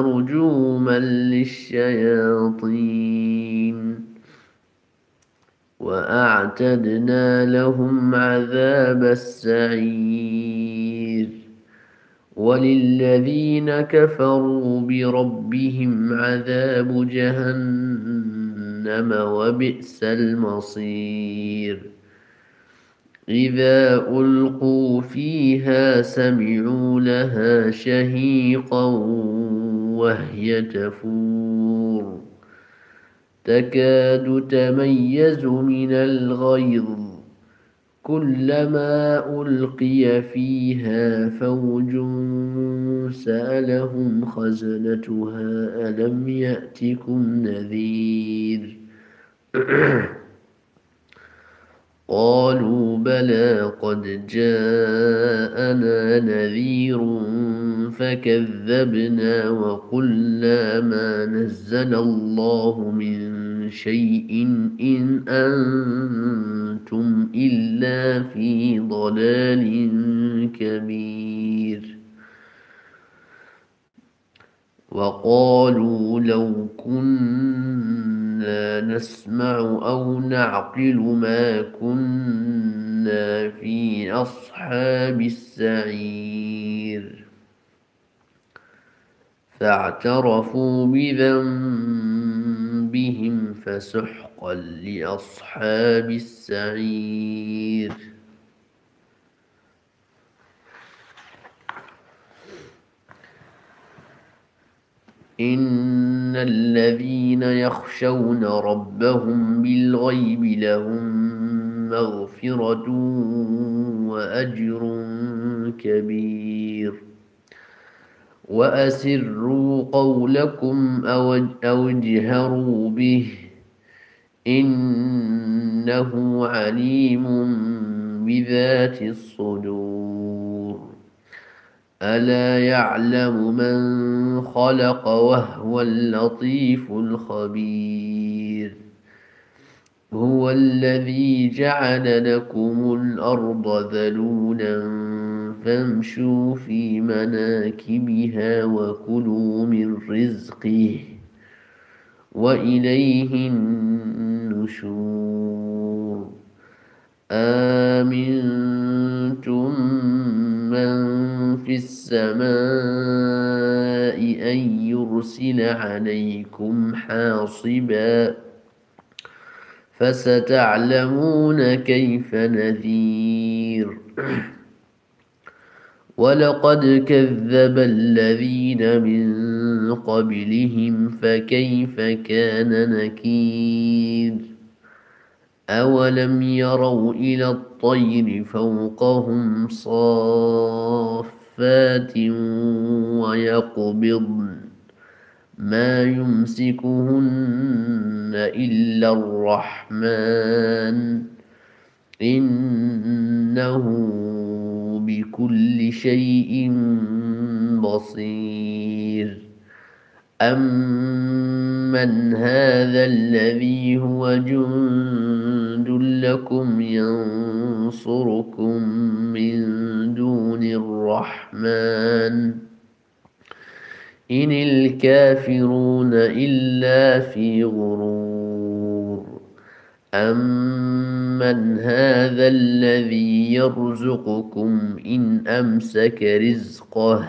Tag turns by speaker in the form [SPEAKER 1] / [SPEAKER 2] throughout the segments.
[SPEAKER 1] رجوما للشياطين وأعتدنا لهم عذاب السعير وللذين كفروا بربهم عذاب جهنم وبئس المصير إذا ألقوا فيها سمعوا لها شهيقا وهي تفور تكاد تميز من الغيظ كلما ألقي فيها فوج سألهم خزنتها ألم يأتكم نذير قالوا بلى قد جاءنا نذير فكذبنا وقلنا ما نزل الله من شيء إن أنتم إلا في ضلال كبير وقالوا لو كنا نسمع أو نعقل ما كنا في أصحاب السعير فاعترفوا بذنبهم فسحقا لأصحاب السعير إن الذين يخشون ربهم بالغيب لهم مغفرة وأجر كبير وأسروا قولكم أو اجهروا به إنه عليم بذات الصدور ألا يعلم من خلق وهو اللطيف الخبير هو الذي جعل لكم الأرض ذلولا فامشوا في مناكبها وكلوا من رزقه وإليه النشور آمنتم من في السماء أن يرسل عليكم حاصبا فستعلمون كيف نذير ولقد كذب الذين من قبلهم فكيف كان نكير أولم يروا إلى الطير فوقهم صافات ويقبضن ما يمسكهن إلا الرحمن إنه بكل شيء بصير أمن هذا الذي هو جند لكم ينصركم من دون الرحمن إن الكافرون إلا في غرور أمن هذا الذي يرزقكم إن أمسك رزقه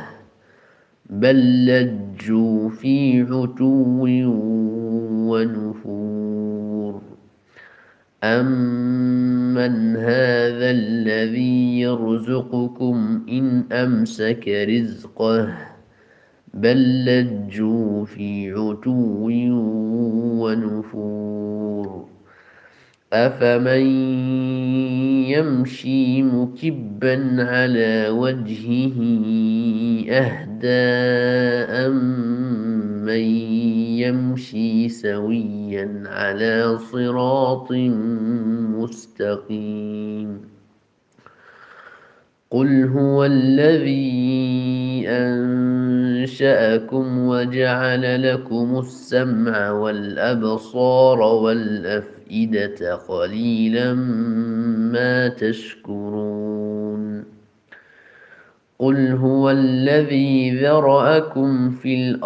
[SPEAKER 1] بل لجوا في عتو ونفور أمن هذا الذي يرزقكم إن أمسك رزقه بل لجوا في عتو ونفور أفمن يمشي مكبا على وجهه أهدى أمن يمشي سويا على صراط مستقيم قل هو الذي أنشأكم وجعل لكم السمع والأبصار والأفئدة قليلا ما تشكرون قل هو الذي ذرأكم في الأرض